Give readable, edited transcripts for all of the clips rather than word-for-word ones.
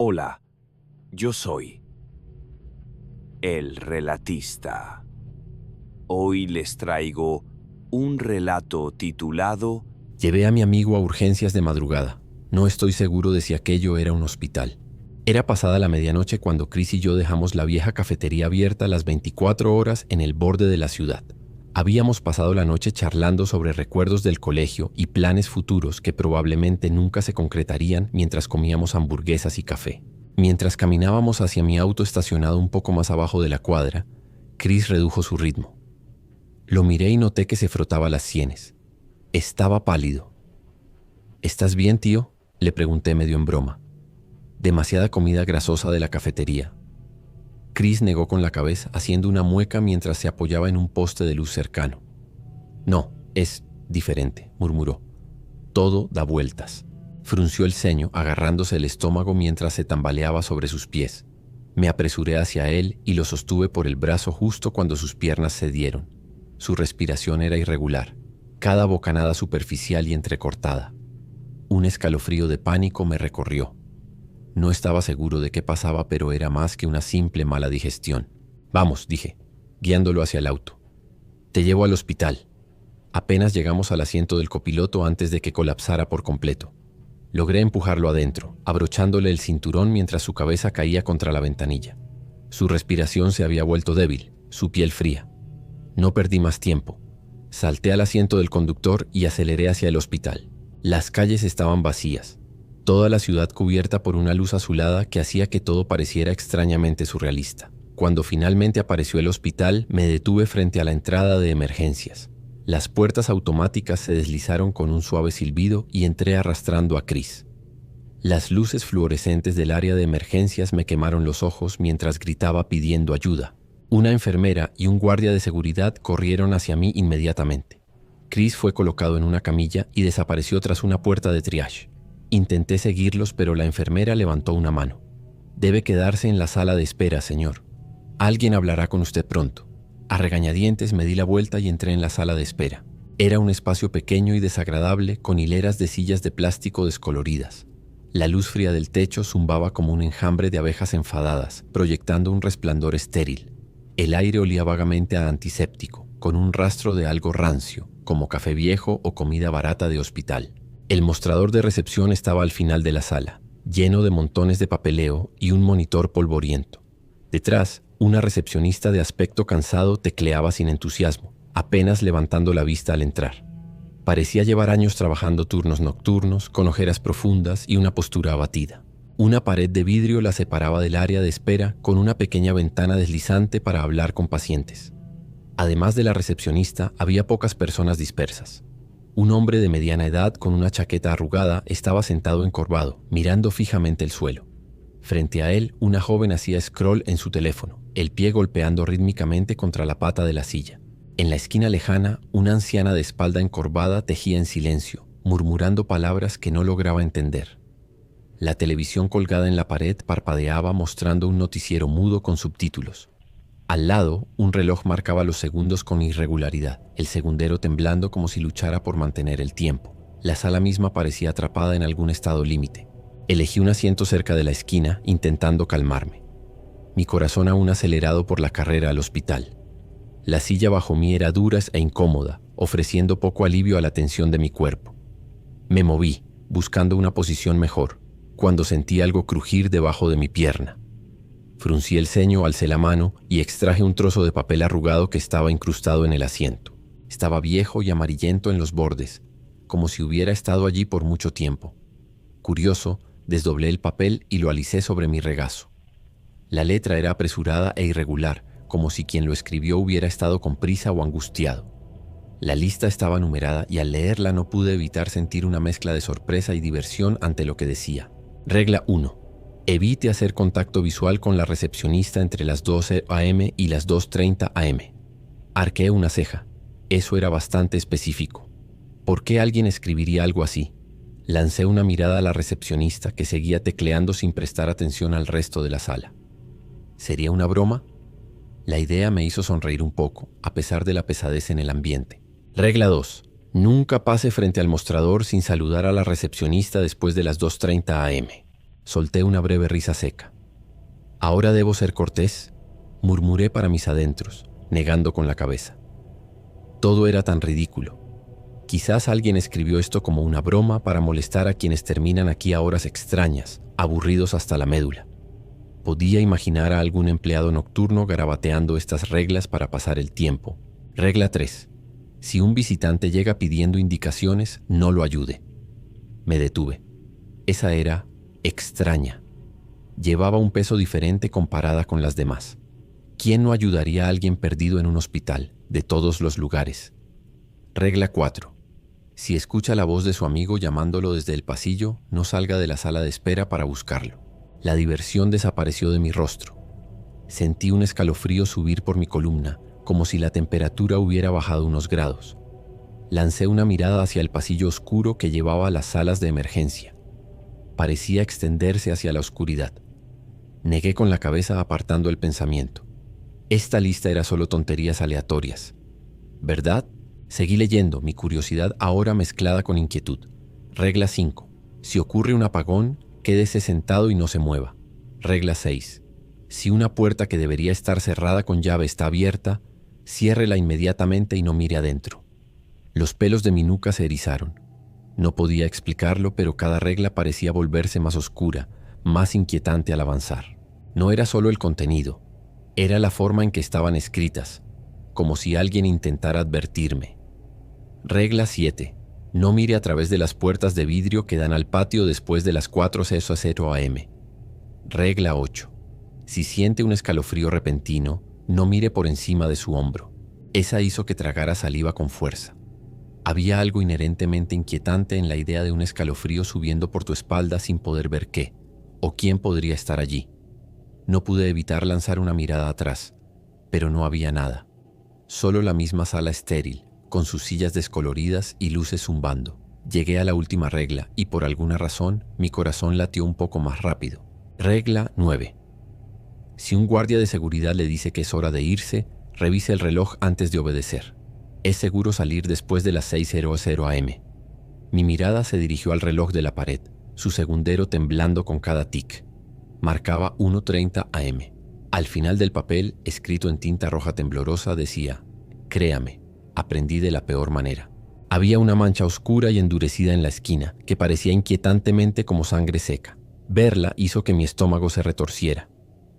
Hola, yo soy el relatista. Hoy les traigo un relato titulado Llevé a mi amigo a urgencias de madrugada. No estoy seguro de si aquello era un hospital. Era pasada la medianoche cuando Chris y yo dejamos la vieja cafetería abierta las 24 horas en el borde de la ciudad. Habíamos pasado la noche charlando sobre recuerdos del colegio y planes futuros que probablemente nunca se concretarían mientras comíamos hamburguesas y café. Mientras caminábamos hacia mi auto estacionado un poco más abajo de la cuadra, Chris redujo su ritmo. Lo miré y noté que se frotaba las sienes. Estaba pálido. ¿Estás bien, tío?, le pregunté medio en broma. Demasiada comida grasosa de la cafetería. Chris negó con la cabeza, haciendo una mueca mientras se apoyaba en un poste de luz cercano. No, es diferente, murmuró. Todo da vueltas. Frunció el ceño, agarrándose el estómago mientras se tambaleaba sobre sus pies. Me apresuré hacia él y lo sostuve por el brazo justo cuando sus piernas cedieron. Su respiración era irregular, cada bocanada superficial y entrecortada. Un escalofrío de pánico me recorrió. No estaba seguro de qué pasaba, pero era más que una simple mala digestión. Vamos, dije, guiándolo hacia el auto. Te llevo al hospital. Apenas llegamos al asiento del copiloto antes de que colapsara por completo. Logré empujarlo adentro, abrochándole el cinturón mientras su cabeza caía contra la ventanilla. Su respiración se había vuelto débil, su piel fría. No perdí más tiempo. Salté al asiento del conductor y aceleré hacia el hospital. Las calles estaban vacías. Toda la ciudad cubierta por una luz azulada que hacía que todo pareciera extrañamente surrealista. Cuando finalmente apareció el hospital, me detuve frente a la entrada de emergencias. Las puertas automáticas se deslizaron con un suave silbido y entré arrastrando a Chris. Las luces fluorescentes del área de emergencias me quemaron los ojos mientras gritaba pidiendo ayuda. Una enfermera y un guardia de seguridad corrieron hacia mí inmediatamente. Chris fue colocado en una camilla y desapareció tras una puerta de triage. Intenté seguirlos, pero la enfermera levantó una mano. Debe quedarse en la sala de espera, señor. Alguien hablará con usted pronto. A regañadientes me di la vuelta y entré en la sala de espera. Era un espacio pequeño y desagradable con hileras de sillas de plástico descoloridas. La luz fría del techo zumbaba como un enjambre de abejas enfadadas, proyectando un resplandor estéril. El aire olía vagamente a antiséptico, con un rastro de algo rancio, como café viejo o comida barata de hospital. El mostrador de recepción estaba al final de la sala, lleno de montones de papeleo y un monitor polvoriento. Detrás, una recepcionista de aspecto cansado tecleaba sin entusiasmo, apenas levantando la vista al entrar. Parecía llevar años trabajando turnos nocturnos, con ojeras profundas y una postura abatida. Una pared de vidrio la separaba del área de espera con una pequeña ventana deslizante para hablar con pacientes. Además de la recepcionista, había pocas personas dispersas. Un hombre de mediana edad con una chaqueta arrugada estaba sentado encorvado, mirando fijamente el suelo. Frente a él, una joven hacía scroll en su teléfono, el pie golpeando rítmicamente contra la pata de la silla. En la esquina lejana, una anciana de espalda encorvada tejía en silencio, murmurando palabras que no lograba entender. La televisión colgada en la pared parpadeaba mostrando un noticiero mudo con subtítulos. Al lado, un reloj marcaba los segundos con irregularidad, el segundero temblando como si luchara por mantener el tiempo. La sala misma parecía atrapada en algún estado límite. Elegí un asiento cerca de la esquina, intentando calmarme. Mi corazón aún acelerado por la carrera al hospital. La silla bajo mí era dura e incómoda, ofreciendo poco alivio a la tensión de mi cuerpo. Me moví, buscando una posición mejor, cuando sentí algo crujir debajo de mi pierna. Fruncí el ceño, alcé la mano y extraje un trozo de papel arrugado que estaba incrustado en el asiento. Estaba viejo y amarillento en los bordes, como si hubiera estado allí por mucho tiempo. Curioso, desdoblé el papel y lo alicé sobre mi regazo. La letra era apresurada e irregular, como si quien lo escribió hubiera estado con prisa o angustiado. La lista estaba numerada y al leerla no pude evitar sentir una mezcla de sorpresa y diversión ante lo que decía. Regla 1. Evite hacer contacto visual con la recepcionista entre las 12 a.m. y las 2:30 a.m. Arqueé una ceja. Eso era bastante específico. ¿Por qué alguien escribiría algo así? Lancé una mirada a la recepcionista que seguía tecleando sin prestar atención al resto de la sala. ¿Sería una broma? La idea me hizo sonreír un poco, a pesar de la pesadez en el ambiente. Regla 2. Nunca pase frente al mostrador sin saludar a la recepcionista después de las 2:30 a.m. Solté una breve risa seca. «Ahora debo ser cortés», murmuré para mis adentros, negando con la cabeza. Todo era tan ridículo. Quizás alguien escribió esto como una broma para molestar a quienes terminan aquí a horas extrañas, aburridos hasta la médula. Podía imaginar a algún empleado nocturno garabateando estas reglas para pasar el tiempo. Regla 3. Si un visitante llega pidiendo indicaciones, no lo ayude. Me detuve. Esa era extraña. Llevaba un peso diferente comparada con las demás. ¿Quién no ayudaría a alguien perdido en un hospital, de todos los lugares? Regla 4. Si escucha la voz de su amigo llamándolo desde el pasillo, no salga de la sala de espera para buscarlo. La diversión desapareció de mi rostro. Sentí un escalofrío subir por mi columna, como si la temperatura hubiera bajado unos grados. Lancé una mirada hacia el pasillo oscuro que llevaba a las salas de emergencia. Parecía extenderse hacia la oscuridad. Negué con la cabeza apartando el pensamiento. Esta lista era solo tonterías aleatorias. ¿Verdad? Seguí leyendo, mi curiosidad ahora mezclada con inquietud. Regla 5. Si ocurre un apagón, quédese sentado y no se mueva. Regla 6. Si una puerta que debería estar cerrada con llave está abierta, ciérrela inmediatamente y no mire adentro. Los pelos de mi nuca se erizaron. No podía explicarlo, pero cada regla parecía volverse más oscura, más inquietante al avanzar. No era solo el contenido, era la forma en que estaban escritas, como si alguien intentara advertirme. Regla 7. No mire a través de las puertas de vidrio que dan al patio después de las 4:00 am. Regla 8. Si siente un escalofrío repentino, no mire por encima de su hombro. Esa hizo que tragara saliva con fuerza. Había algo inherentemente inquietante en la idea de un escalofrío subiendo por tu espalda sin poder ver qué, o quién podría estar allí. No pude evitar lanzar una mirada atrás, pero no había nada. Solo la misma sala estéril, con sus sillas descoloridas y luces zumbando. Llegué a la última regla y por alguna razón mi corazón latió un poco más rápido. Regla 9. Si un guardia de seguridad le dice que es hora de irse, revise el reloj antes de obedecer. Es seguro salir después de las 6:00 am. Mi mirada se dirigió al reloj de la pared, su segundero temblando con cada tic. Marcaba 1:30 am. Al final del papel, escrito en tinta roja temblorosa, decía: «Créame, aprendí de la peor manera». Había una mancha oscura y endurecida en la esquina, que parecía inquietantemente como sangre seca. Verla hizo que mi estómago se retorciera.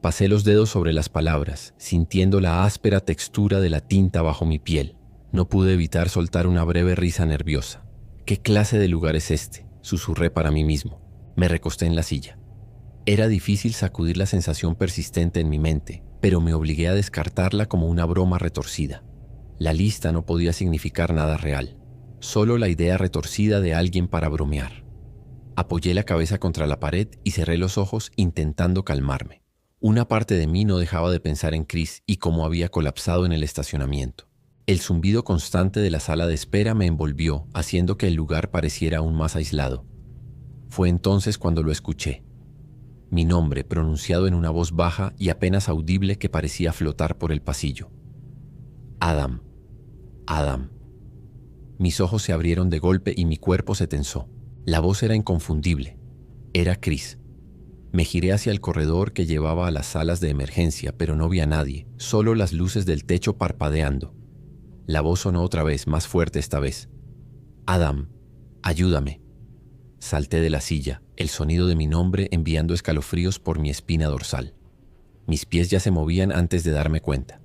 Pasé los dedos sobre las palabras, sintiendo la áspera textura de la tinta bajo mi piel. No pude evitar soltar una breve risa nerviosa. «¿Qué clase de lugar es este?», susurré para mí mismo. Me recosté en la silla. Era difícil sacudir la sensación persistente en mi mente, pero me obligué a descartarla como una broma retorcida. La lista no podía significar nada real, solo la idea retorcida de alguien para bromear. Apoyé la cabeza contra la pared y cerré los ojos intentando calmarme. Una parte de mí no dejaba de pensar en Chris y cómo había colapsado en el estacionamiento. El zumbido constante de la sala de espera me envolvió, haciendo que el lugar pareciera aún más aislado. Fue entonces cuando lo escuché. Mi nombre pronunciado en una voz baja y apenas audible que parecía flotar por el pasillo. «Adam, Adam». Mis ojos se abrieron de golpe y mi cuerpo se tensó. La voz era inconfundible. Era Chris. Me giré hacia el corredor que llevaba a las salas de emergencia, pero no vi a nadie, solo las luces del techo parpadeando. La voz sonó otra vez, más fuerte esta vez. «Adam, ayúdame». Salté de la silla, el sonido de mi nombre enviando escalofríos por mi espina dorsal. Mis pies ya se movían antes de darme cuenta.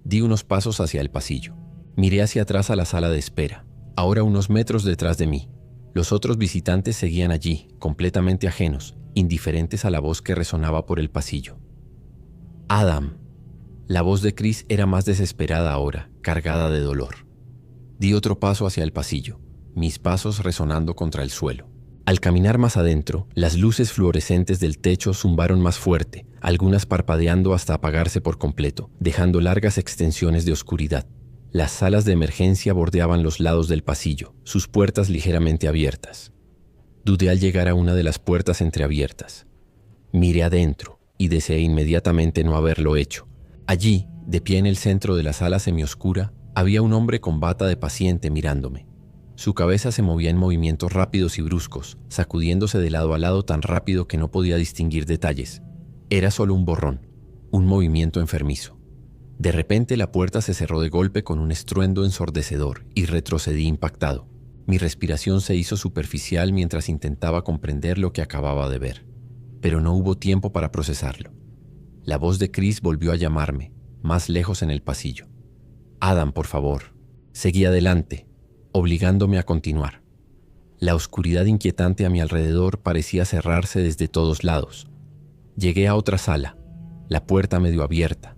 Di unos pasos hacia el pasillo. Miré hacia atrás a la sala de espera, ahora unos metros detrás de mí. Los otros visitantes seguían allí, completamente ajenos, indiferentes a la voz que resonaba por el pasillo. «Adam». La voz de Chris era más desesperada ahora, cargada de dolor. Di otro paso hacia el pasillo, mis pasos resonando contra el suelo. Al caminar más adentro, las luces fluorescentes del techo zumbaron más fuerte, algunas parpadeando hasta apagarse por completo, dejando largas extensiones de oscuridad. Las salas de emergencia bordeaban los lados del pasillo, sus puertas ligeramente abiertas. Dudé al llegar a una de las puertas entreabiertas. Miré adentro y deseé inmediatamente no haberlo hecho. Allí, de pie en el centro de la sala semioscura, había un hombre con bata de paciente mirándome. Su cabeza se movía en movimientos rápidos y bruscos, sacudiéndose de lado a lado tan rápido que no podía distinguir detalles. Era solo un borrón, un movimiento enfermizo. De repente la puerta se cerró de golpe con un estruendo ensordecedor y retrocedí impactado. Mi respiración se hizo superficial mientras intentaba comprender lo que acababa de ver, pero no hubo tiempo para procesarlo. La voz de Chris volvió a llamarme, más lejos en el pasillo. «Adam, por favor». Seguí adelante, obligándome a continuar. La oscuridad inquietante a mi alrededor parecía cerrarse desde todos lados. Llegué a otra sala, la puerta medio abierta.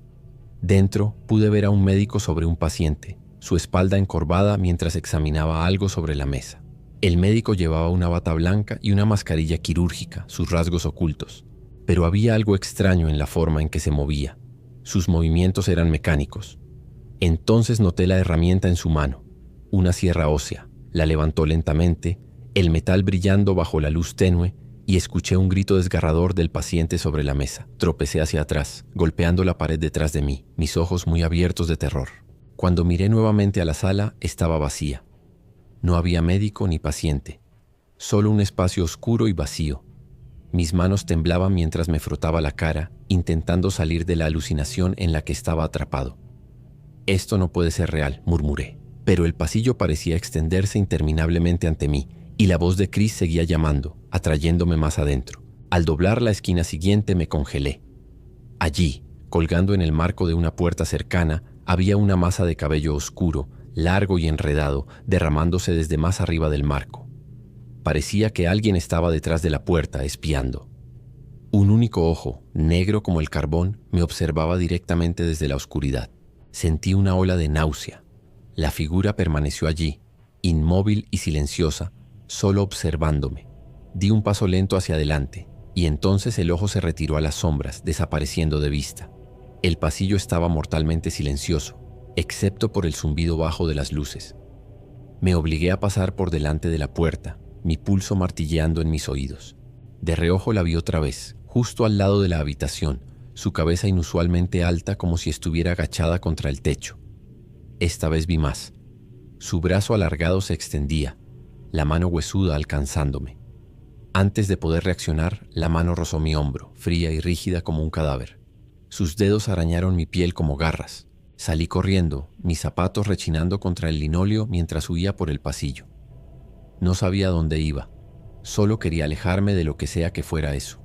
Dentro pude ver a un médico sobre un paciente, su espalda encorvada mientras examinaba algo sobre la mesa. El médico llevaba una bata blanca y una mascarilla quirúrgica, sus rasgos ocultos. Pero había algo extraño en la forma en que se movía. Sus movimientos eran mecánicos. Entonces noté la herramienta en su mano, una sierra ósea. La levantó lentamente, el metal brillando bajo la luz tenue, y escuché un grito desgarrador del paciente sobre la mesa. Tropecé hacia atrás, golpeando la pared detrás de mí, mis ojos muy abiertos de terror. Cuando miré nuevamente a la sala, estaba vacía. No había médico ni paciente, solo un espacio oscuro y vacío. Mis manos temblaban mientras me frotaba la cara, intentando salir de la alucinación en la que estaba atrapado. «Esto no puede ser real», murmuré. Pero el pasillo parecía extenderse interminablemente ante mí, y la voz de Chris seguía llamando, atrayéndome más adentro. Al doblar la esquina siguiente me congelé. Allí, colgando en el marco de una puerta cercana, había una masa de cabello oscuro, largo y enredado, derramándose desde más arriba del marco. Parecía que alguien estaba detrás de la puerta, espiando. Un único ojo, negro como el carbón, me observaba directamente desde la oscuridad. Sentí una ola de náusea. La figura permaneció allí, inmóvil y silenciosa, solo observándome. Di un paso lento hacia adelante, y entonces el ojo se retiró a las sombras, desapareciendo de vista. El pasillo estaba mortalmente silencioso, excepto por el zumbido bajo de las luces. Me obligué a pasar por delante de la puerta, mi pulso martilleando en mis oídos. De reojo la vi otra vez, justo al lado de la habitación, su cabeza inusualmente alta como si estuviera agachada contra el techo. Esta vez vi más. Su brazo alargado se extendía, la mano huesuda alcanzándome. Antes de poder reaccionar, la mano rozó mi hombro, fría y rígida como un cadáver. Sus dedos arañaron mi piel como garras. Salí corriendo, mis zapatos rechinando contra el linóleo mientras huía por el pasillo. No sabía dónde iba, solo quería alejarme de lo que sea que fuera eso.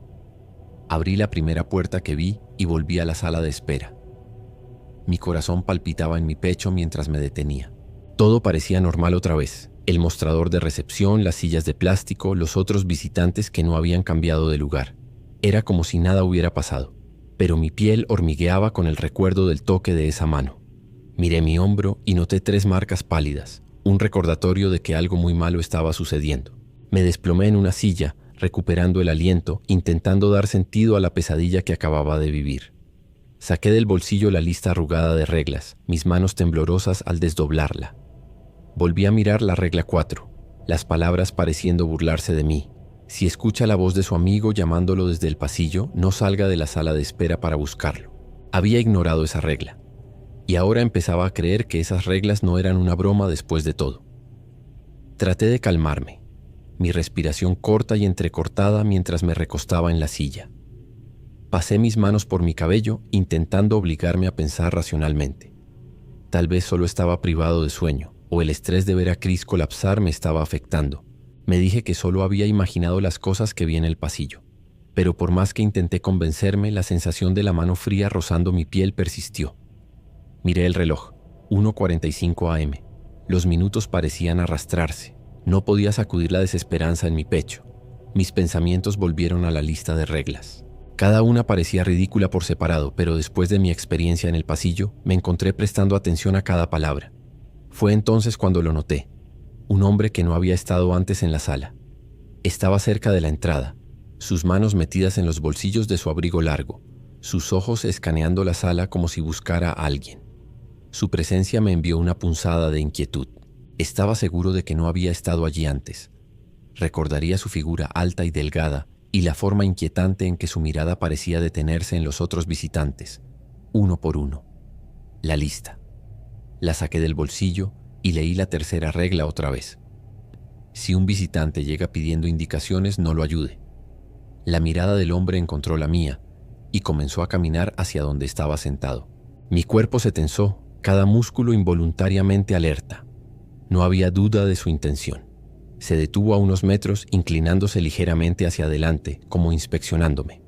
Abrí la primera puerta que vi y volví a la sala de espera. Mi corazón palpitaba en mi pecho mientras me detenía. Todo parecía normal otra vez. El mostrador de recepción, las sillas de plástico, los otros visitantes que no habían cambiado de lugar. Era como si nada hubiera pasado, pero mi piel hormigueaba con el recuerdo del toque de esa mano. Miré mi hombro y noté 3 marcas pálidas, un recordatorio de que algo muy malo estaba sucediendo. Me desplomé en una silla, recuperando el aliento, intentando dar sentido a la pesadilla que acababa de vivir. Saqué del bolsillo la lista arrugada de reglas, mis manos temblorosas al desdoblarla. Volví a mirar la regla 4, las palabras pareciendo burlarse de mí. Si escucha la voz de su amigo llamándolo desde el pasillo, no salga de la sala de espera para buscarlo. Había ignorado esa regla, y ahora empezaba a creer que esas reglas no eran una broma después de todo. Traté de calmarme, mi respiración corta y entrecortada mientras me recostaba en la silla. Pasé mis manos por mi cabello, intentando obligarme a pensar racionalmente. Tal vez solo estaba privado de sueño, o el estrés de ver a Chris colapsar me estaba afectando. Me dije que solo había imaginado las cosas que vi en el pasillo. Pero por más que intenté convencerme, la sensación de la mano fría rozando mi piel persistió. Miré el reloj, 1:45 am. Los minutos parecían arrastrarse. No podía sacudir la desesperanza en mi pecho. Mis pensamientos volvieron a la lista de reglas. Cada una parecía ridícula por separado, pero después de mi experiencia en el pasillo, me encontré prestando atención a cada palabra. Fue entonces cuando lo noté. Un hombre que no había estado antes en la sala. Estaba cerca de la entrada, sus manos metidas en los bolsillos de su abrigo largo, sus ojos escaneando la sala como si buscara a alguien. Su presencia me envió una punzada de inquietud. Estaba seguro de que no había estado allí antes. Recordaría su figura alta y delgada y la forma inquietante en que su mirada parecía detenerse en los otros visitantes, uno por uno. La lista. La saqué del bolsillo y leí la tercera regla otra vez. Si un visitante llega pidiendo indicaciones, no lo ayude. La mirada del hombre encontró la mía y comenzó a caminar hacia donde estaba sentado. Mi cuerpo se tensó, cada músculo involuntariamente alerta. No había duda de su intención. Se detuvo a unos metros, inclinándose ligeramente hacia adelante, como inspeccionándome.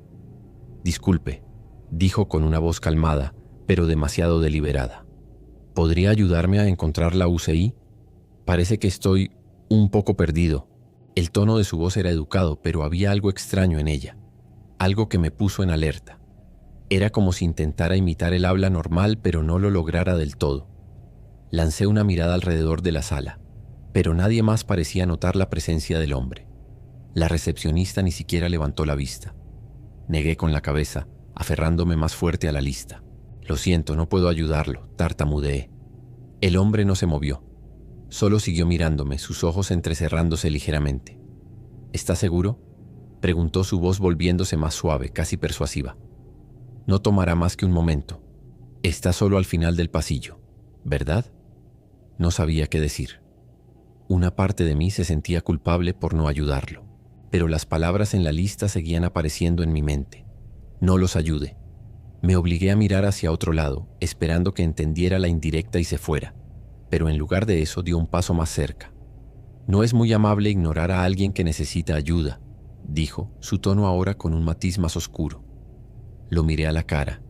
«Disculpe», dijo con una voz calmada, pero demasiado deliberada. «¿Podría ayudarme a encontrar la UCI? Parece que estoy un poco perdido». El tono de su voz era educado, pero había algo extraño en ella, algo que me puso en alerta. Era como si intentara imitar el habla normal, pero no lo lograra del todo. Lancé una mirada alrededor de la sala, pero nadie más parecía notar la presencia del hombre. La recepcionista ni siquiera levantó la vista. Negué con la cabeza, aferrándome más fuerte a la lista. «Lo siento, no puedo ayudarlo», tartamudeé. El hombre no se movió. Solo siguió mirándome, sus ojos entrecerrándose ligeramente. «¿Está seguro?», preguntó, su voz volviéndose más suave, casi persuasiva. «No tomará más que un momento. Está solo al final del pasillo, ¿verdad?». No sabía qué decir. Una parte de mí se sentía culpable por no ayudarlo, pero las palabras en la lista seguían apareciendo en mi mente. «No los ayude». Me obligué a mirar hacia otro lado, esperando que entendiera la indirecta y se fuera, pero en lugar de eso dio un paso más cerca. «No es muy amable ignorar a alguien que necesita ayuda», dijo, su tono ahora con un matiz más oscuro. Lo miré a la cara,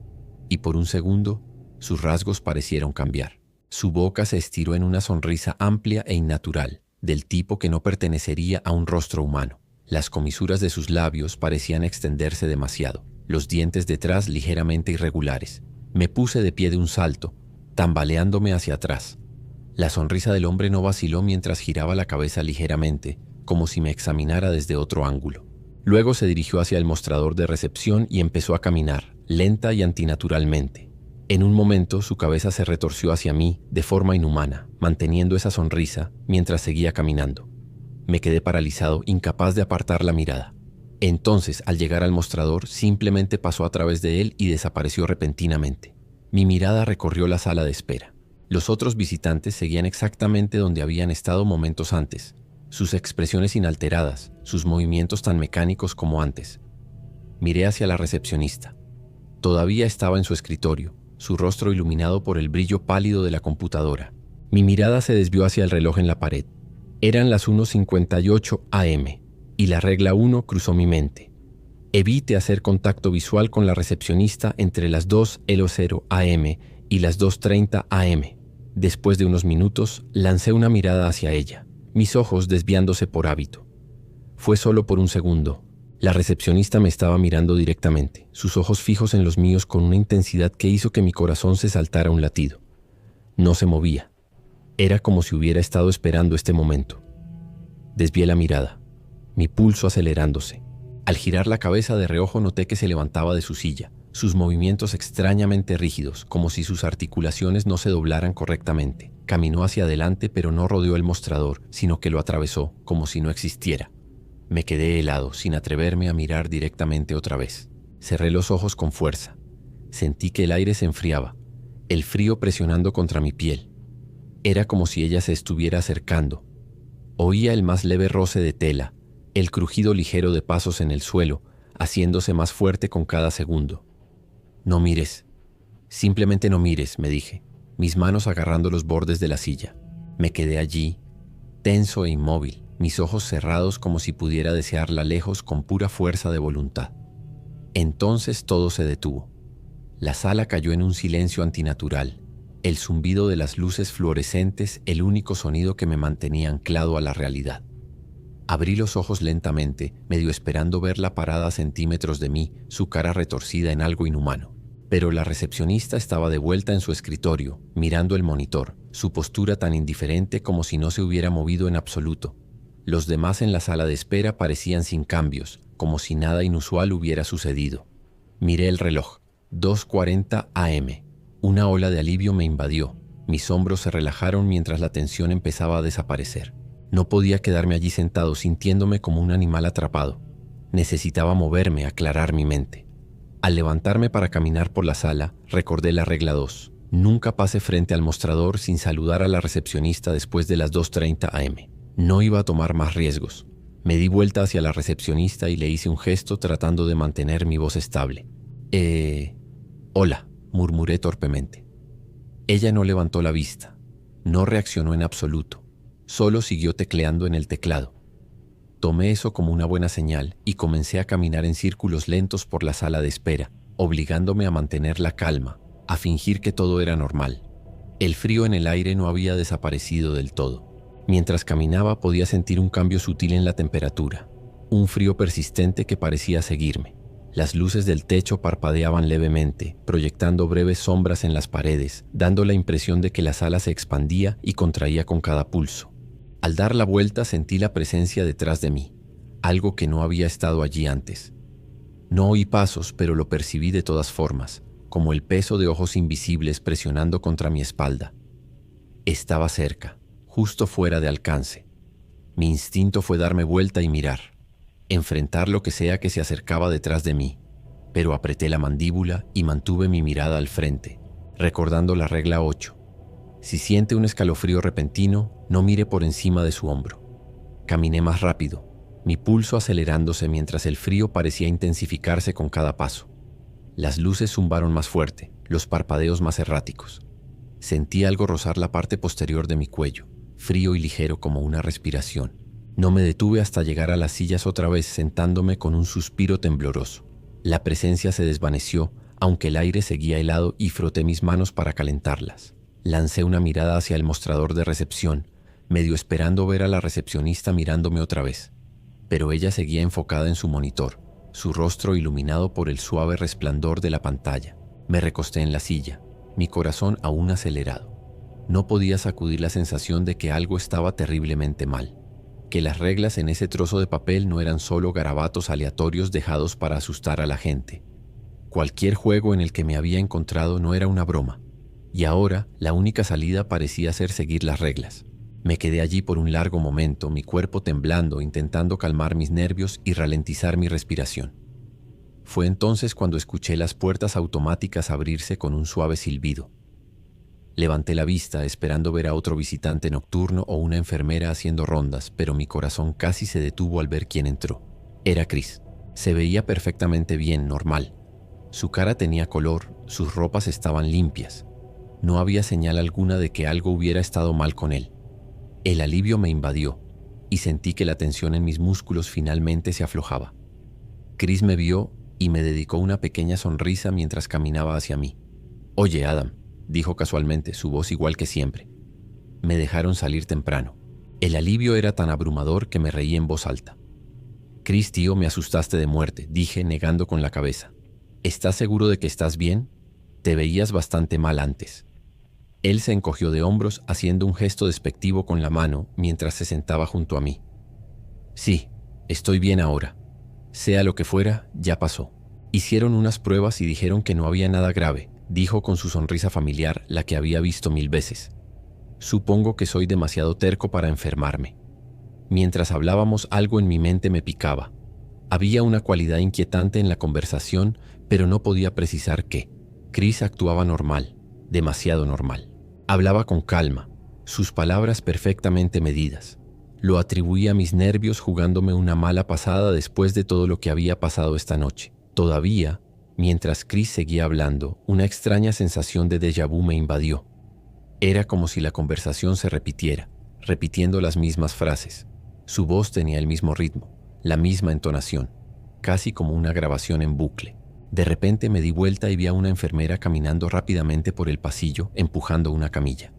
y por un segundo sus rasgos parecieron cambiar. Su boca se estiró en una sonrisa amplia e innatural, del tipo que no pertenecería a un rostro humano. Las comisuras de sus labios parecían extenderse demasiado, los dientes detrás ligeramente irregulares. Me puse de pie de un salto, tambaleándome hacia atrás. La sonrisa del hombre no vaciló mientras giraba la cabeza ligeramente, como si me examinara desde otro ángulo. Luego se dirigió hacia el mostrador de recepción y empezó a caminar, lenta y antinaturalmente. En un momento su cabeza se retorció hacia mí de forma inhumana, manteniendo esa sonrisa mientras seguía caminando. Me quedé paralizado, incapaz de apartar la mirada. Entonces, al llegar al mostrador, simplemente pasó a través de él y desapareció repentinamente. Mi mirada recorrió la sala de espera. Los otros visitantes seguían exactamente donde habían estado momentos antes, sus expresiones inalteradas, sus movimientos tan mecánicos como antes. Miré hacia la recepcionista. Todavía estaba en su escritorio, su rostro iluminado por el brillo pálido de la computadora. Mi mirada se desvió hacia el reloj en la pared. Eran las 1:58 am, y la regla 1 cruzó mi mente. Evite hacer contacto visual con la recepcionista entre las 2:00 am y las 2:30 am. Después de unos minutos, lancé una mirada hacia ella, mis ojos desviándose por hábito. Fue solo por un segundo. La recepcionista me estaba mirando directamente, sus ojos fijos en los míos con una intensidad que hizo que mi corazón se saltara un latido. No se movía. Era como si hubiera estado esperando este momento. Desvié la mirada, mi pulso acelerándose. Al girar la cabeza de reojo noté que se levantaba de su silla, sus movimientos extrañamente rígidos, como si sus articulaciones no se doblaran correctamente. Caminó hacia adelante, pero no rodeó el mostrador, sino que lo atravesó, como si no existiera. Me quedé helado, sin atreverme a mirar directamente otra vez. Cerré los ojos con fuerza. Sentí que el aire se enfriaba, el frío presionando contra mi piel. Era como si ella se estuviera acercando. Oía el más leve roce de tela, el crujido ligero de pasos en el suelo, haciéndose más fuerte con cada segundo. «No mires. Simplemente no mires», me dije, mis manos agarrando los bordes de la silla. Me quedé allí, tenso e inmóvil, mis ojos cerrados como si pudiera desearla lejos con pura fuerza de voluntad. Entonces todo se detuvo. La sala cayó en un silencio antinatural, el zumbido de las luces fluorescentes el único sonido que me mantenía anclado a la realidad. Abrí los ojos lentamente, medio esperando verla parada a centímetros de mí, su cara retorcida en algo inhumano. Pero la recepcionista estaba de vuelta en su escritorio, mirando el monitor, su postura tan indiferente como si no se hubiera movido en absoluto. Los demás en la sala de espera parecían sin cambios, como si nada inusual hubiera sucedido. Miré el reloj. 2:40 am. Una ola de alivio me invadió. Mis hombros se relajaron mientras la tensión empezaba a desaparecer. No podía quedarme allí sentado sintiéndome como un animal atrapado. Necesitaba moverme, aclarar mi mente. Al levantarme para caminar por la sala, recordé la regla 2. Nunca pase frente al mostrador sin saludar a la recepcionista después de las 2:30 am. No iba a tomar más riesgos. Me di vuelta hacia la recepcionista y le hice un gesto tratando de mantener mi voz estable. Hola, murmuré torpemente. Ella no levantó la vista. No reaccionó en absoluto. Solo siguió tecleando en el teclado. Tomé eso como una buena señal y comencé a caminar en círculos lentos por la sala de espera, obligándome a mantener la calma, a fingir que todo era normal. El frío en el aire no había desaparecido del todo. Mientras caminaba podía sentir un cambio sutil en la temperatura, un frío persistente que parecía seguirme. Las luces del techo parpadeaban levemente, proyectando breves sombras en las paredes, dando la impresión de que la sala se expandía y contraía con cada pulso. Al dar la vuelta sentí la presencia detrás de mí, algo que no había estado allí antes. No oí pasos, pero lo percibí de todas formas, como el peso de ojos invisibles presionando contra mi espalda. Estaba cerca, justo fuera de alcance. Mi instinto fue darme vuelta y mirar, enfrentar lo que sea que se acercaba detrás de mí, pero apreté la mandíbula y mantuve mi mirada al frente, recordando la regla 8. Si siente un escalofrío repentino, no mire por encima de su hombro. Caminé más rápido, mi pulso acelerándose mientras el frío parecía intensificarse con cada paso. Las luces zumbaron más fuerte, los parpadeos más erráticos. Sentí algo rozar la parte posterior de mi cuello, frío y ligero como una respiración. No me detuve hasta llegar a las sillas otra vez, sentándome con un suspiro tembloroso. La presencia se desvaneció, aunque el aire seguía helado, y froté mis manos para calentarlas. Lancé una mirada hacia el mostrador de recepción, medio esperando ver a la recepcionista mirándome otra vez. Pero ella seguía enfocada en su monitor, su rostro iluminado por el suave resplandor de la pantalla. Me recosté en la silla, mi corazón aún acelerado. No podía sacudir la sensación de que algo estaba terriblemente mal, que las reglas en ese trozo de papel no eran solo garabatos aleatorios dejados para asustar a la gente. Cualquier juego en el que me había encontrado no era una broma, y ahora la única salida parecía ser seguir las reglas. Me quedé allí por un largo momento, mi cuerpo temblando, intentando calmar mis nervios y ralentizar mi respiración. Fue entonces cuando escuché las puertas automáticas abrirse con un suave silbido. Levanté la vista esperando ver a otro visitante nocturno o una enfermera haciendo rondas, pero mi corazón casi se detuvo al ver quién entró. Era Chris. Se veía perfectamente bien, normal. Su cara tenía color, sus ropas estaban limpias. No había señal alguna de que algo hubiera estado mal con él. El alivio me invadió y sentí que la tensión en mis músculos finalmente se aflojaba. Chris me vio y me dedicó una pequeña sonrisa mientras caminaba hacia mí. «Oye, Adam», dijo casualmente, su voz igual que siempre. Me dejaron salir temprano. El alivio era tan abrumador que me reí en voz alta. «Chris, tío, me asustaste de muerte», dije negando con la cabeza. «¿Estás seguro de que estás bien? Te veías bastante mal antes». Él se encogió de hombros haciendo un gesto despectivo con la mano mientras se sentaba junto a mí. «Sí, estoy bien ahora. Sea lo que fuera, ya pasó. Hicieron unas pruebas y dijeron que no había nada grave», dijo con su sonrisa familiar, la que había visto 1000 veces. «Supongo que soy demasiado terco para enfermarme». Mientras hablábamos, algo en mi mente me picaba. Había una cualidad inquietante en la conversación, pero no podía precisar qué. Chris actuaba normal, demasiado normal. Hablaba con calma, sus palabras perfectamente medidas. Lo atribuía a mis nervios jugándome una mala pasada después de todo lo que había pasado esta noche. Todavía, mientras Chris seguía hablando, una extraña sensación de déjà vu me invadió. Era como si la conversación se repitiera, repitiendo las mismas frases. Su voz tenía el mismo ritmo, la misma entonación, casi como una grabación en bucle. De repente me di vuelta y vi a una enfermera caminando rápidamente por el pasillo, empujando una camilla.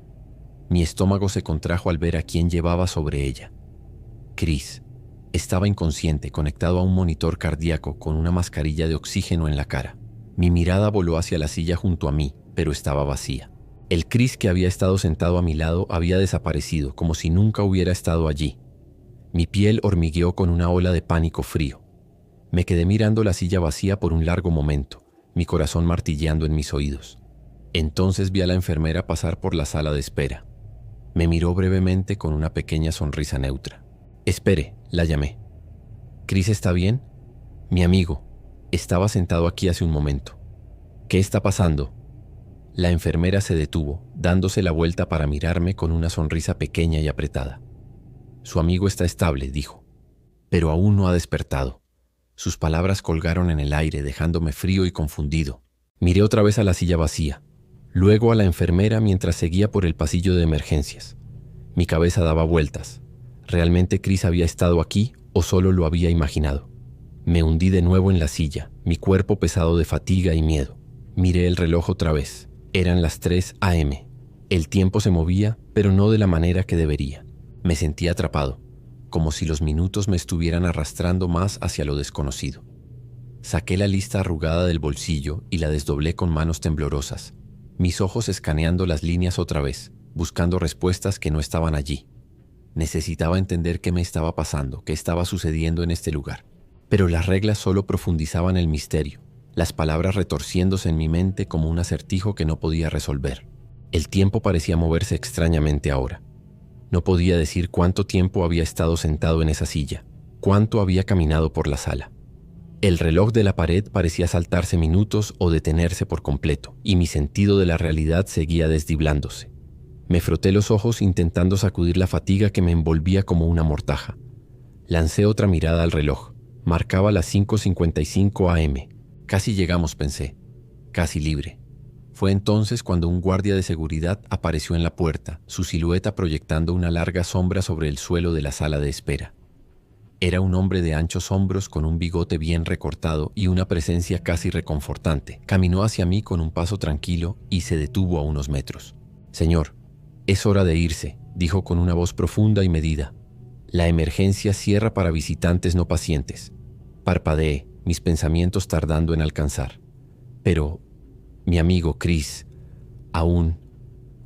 Mi estómago se contrajo al ver a quién llevaba sobre ella. Chris. Estaba inconsciente, conectado a un monitor cardíaco con una mascarilla de oxígeno en la cara. Mi mirada voló hacia la silla junto a mí, pero estaba vacía. El Chris que había estado sentado a mi lado había desaparecido, como si nunca hubiera estado allí. Mi piel hormigueó con una ola de pánico frío. Me quedé mirando la silla vacía por un largo momento, mi corazón martilleando en mis oídos. Entonces vi a la enfermera pasar por la sala de espera. Me miró brevemente con una pequeña sonrisa neutra. «Espere», la llamé. «¿Chris está bien?» «Mi amigo. Estaba sentado aquí hace un momento». «¿Qué está pasando?» La enfermera se detuvo, dándose la vuelta para mirarme con una sonrisa pequeña y apretada. Su amigo está estable, dijo, pero aún no ha despertado. Sus palabras colgaron en el aire, dejándome frío y confundido. Miré otra vez a la silla vacía, luego a la enfermera mientras seguía por el pasillo de emergencias. Mi cabeza daba vueltas. ¿Realmente Chris había estado aquí o solo lo había imaginado? Me hundí de nuevo en la silla, mi cuerpo pesado de fatiga y miedo. Miré el reloj otra vez. Eran las 3 a.m. El tiempo se movía, pero no de la manera que debería. Me sentía atrapado, como si los minutos me estuvieran arrastrando más hacia lo desconocido. Saqué la lista arrugada del bolsillo y la desdoblé con manos temblorosas, mis ojos escaneando las líneas otra vez, buscando respuestas que no estaban allí. Necesitaba entender qué me estaba pasando, qué estaba sucediendo en este lugar. Pero las reglas solo profundizaban el misterio, las palabras retorciéndose en mi mente como un acertijo que no podía resolver. El tiempo parecía moverse extrañamente ahora. No podía decir cuánto tiempo había estado sentado en esa silla, cuánto había caminado por la sala. El reloj de la pared parecía saltarse minutos o detenerse por completo, y mi sentido de la realidad seguía desdiblándose. Me froté los ojos intentando sacudir la fatiga que me envolvía como una mortaja. Lancé otra mirada al reloj. Marcaba las 5:55 a.m. Casi llegamos, pensé. Casi libre. Fue entonces cuando un guardia de seguridad apareció en la puerta, su silueta proyectando una larga sombra sobre el suelo de la sala de espera. Era un hombre de anchos hombros con un bigote bien recortado y una presencia casi reconfortante. Caminó hacia mí con un paso tranquilo y se detuvo a unos metros. «Señor, es hora de irse», dijo con una voz profunda y medida. «La emergencia cierra para visitantes no pacientes». Parpadeé, mis pensamientos tardando en alcanzar. Pero mi amigo Chris, aún...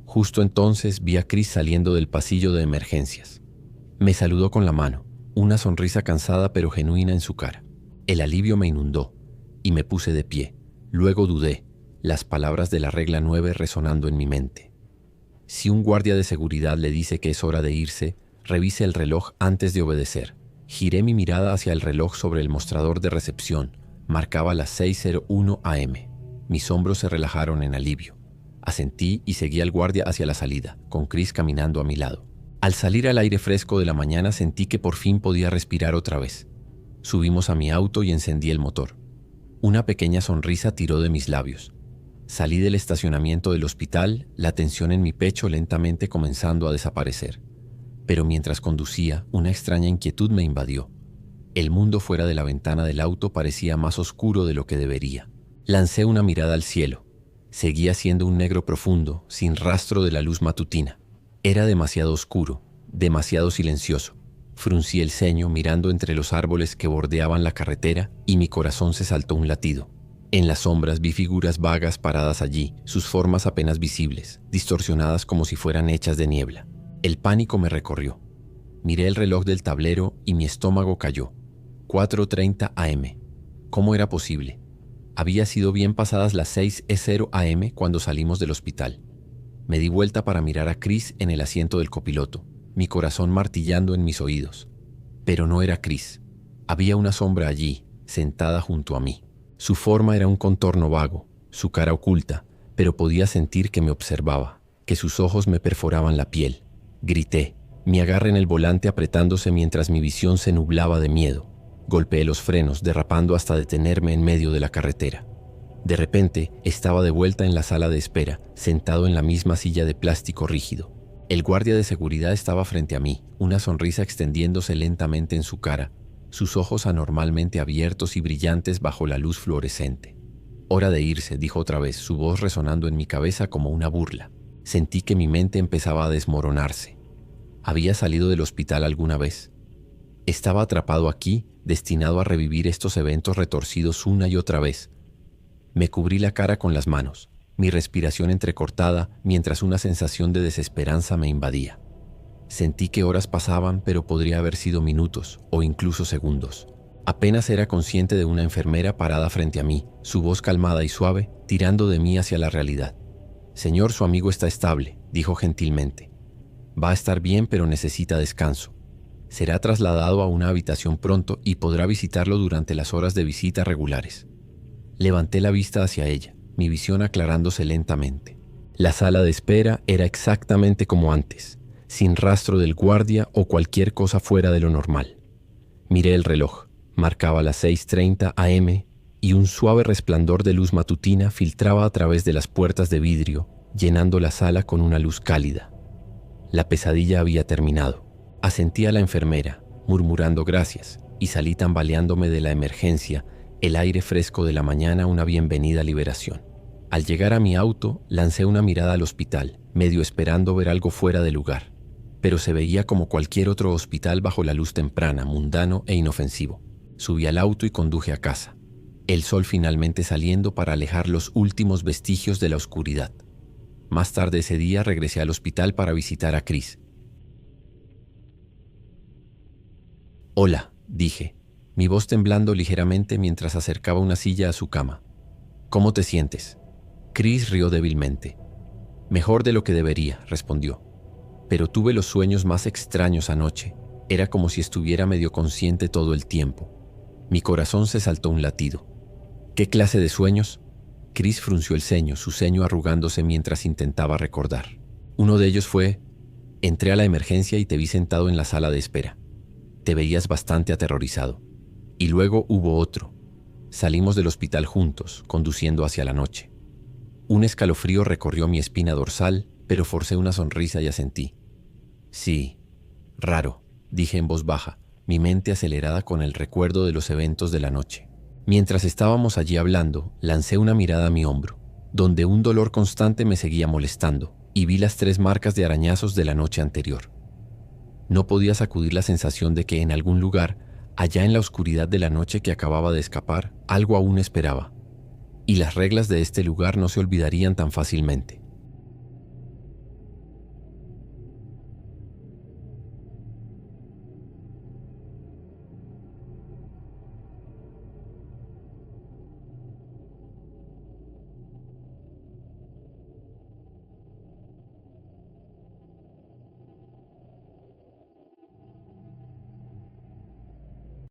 Justo entonces vi a Chris saliendo del pasillo de emergencias. Me saludó con la mano, una sonrisa cansada pero genuina en su cara. El alivio me inundó y me puse de pie. Luego dudé, las palabras de la regla 9 resonando en mi mente. Si un guardia de seguridad le dice que es hora de irse, revise el reloj antes de obedecer. Giré mi mirada hacia el reloj sobre el mostrador de recepción. Marcaba las 6:01 a.m. Mis hombros se relajaron en alivio. Asentí y seguí al guardia hacia la salida, con Chris caminando a mi lado. Al salir al aire fresco de la mañana sentí que por fin podía respirar otra vez. Subimos a mi auto y encendí el motor. Una pequeña sonrisa tiró de mis labios. Salí del estacionamiento del hospital, la tensión en mi pecho lentamente comenzando a desaparecer. Pero mientras conducía, una extraña inquietud me invadió. El mundo fuera de la ventana del auto parecía más oscuro de lo que debería. Lancé una mirada al cielo. Seguía siendo un negro profundo, sin rastro de la luz matutina. Era demasiado oscuro, demasiado silencioso. Fruncí el ceño mirando entre los árboles que bordeaban la carretera y mi corazón se saltó un latido. En las sombras vi figuras vagas paradas allí, sus formas apenas visibles, distorsionadas como si fueran hechas de niebla. El pánico me recorrió. Miré el reloj del tablero y mi estómago cayó. 4:30 a.m. ¿Cómo era posible? Había sido bien pasadas las 6:00 a.m. cuando salimos del hospital. Me di vuelta para mirar a Chris en el asiento del copiloto, mi corazón martillando en mis oídos. Pero no era Chris. Había una sombra allí, sentada junto a mí. Su forma era un contorno vago, su cara oculta, pero podía sentir que me observaba, que sus ojos me perforaban la piel. Grité, mi agarre en el volante apretándose mientras mi visión se nublaba de miedo. Golpeé los frenos, derrapando hasta detenerme en medio de la carretera. De repente, estaba de vuelta en la sala de espera, sentado en la misma silla de plástico rígido. El guardia de seguridad estaba frente a mí, una sonrisa extendiéndose lentamente en su cara, sus ojos anormalmente abiertos y brillantes bajo la luz fluorescente. «Hora de irse», dijo otra vez, su voz resonando en mi cabeza como una burla. Sentí que mi mente empezaba a desmoronarse. ¿Había salido del hospital alguna vez? Estaba atrapado aquí, destinado a revivir estos eventos retorcidos una y otra vez. Me cubrí la cara con las manos, mi respiración entrecortada mientras una sensación de desesperanza me invadía. Sentí que horas pasaban, pero podría haber sido minutos o incluso segundos. Apenas era consciente de una enfermera parada frente a mí, su voz calmada y suave, tirando de mí hacia la realidad. «Señor, su amigo está estable», dijo gentilmente. «Va a estar bien, pero necesita descanso. Será trasladado a una habitación pronto y podrá visitarlo durante las horas de visita regulares». Levanté la vista hacia ella, mi visión aclarándose lentamente. La sala de espera era exactamente como antes. sin rastro del guardia o cualquier cosa fuera de lo normal. Miré el reloj. Marcaba las 6:30 am y un suave resplandor de luz matutina filtraba a través de las puertas de vidrio, llenando la sala con una luz cálida. La pesadilla había terminado. Asentí a la enfermera, murmurando gracias, y salí tambaleándome de la emergencia, el aire fresco de la mañana una bienvenida liberación. Al llegar a mi auto, lancé una mirada al hospital, medio esperando ver algo fuera de lugar, pero se veía como cualquier otro hospital bajo la luz temprana, mundano e inofensivo. Subí al auto y conduje a casa, el sol finalmente saliendo para alejar los últimos vestigios de la oscuridad. Más tarde ese día regresé al hospital para visitar a Chris. «Hola», dije, mi voz temblando ligeramente mientras acercaba una silla a su cama. «¿Cómo te sientes?» Chris rió débilmente. «Mejor de lo que debería», respondió. «Pero tuve los sueños más extraños anoche. Era como si estuviera medio consciente todo el tiempo. Mi corazón se saltó un latido». «¿Qué clase de sueños?» Chris frunció el ceño, su ceño arrugándose mientras intentaba recordar. «Uno de ellos fue: entré a la emergencia y te vi sentado en la sala de espera. Te veías bastante aterrorizado. Y luego hubo otro. Salimos del hospital juntos, conduciendo hacia la noche. Un escalofrío recorrió mi espina dorsal, pero forcé una sonrisa y asentí. Sí, raro», dije en voz baja, mi mente acelerada con el recuerdo de los eventos de la noche. Mientras estábamos allí hablando, lancé una mirada a mi hombro, donde un dolor constante me seguía molestando, y vi las 3 marcas de arañazos de la noche anterior. No podía sacudir la sensación de que en algún lugar, allá en la oscuridad de la noche que acababa de escapar, algo aún esperaba. Y las reglas de este lugar no se olvidarían tan fácilmente.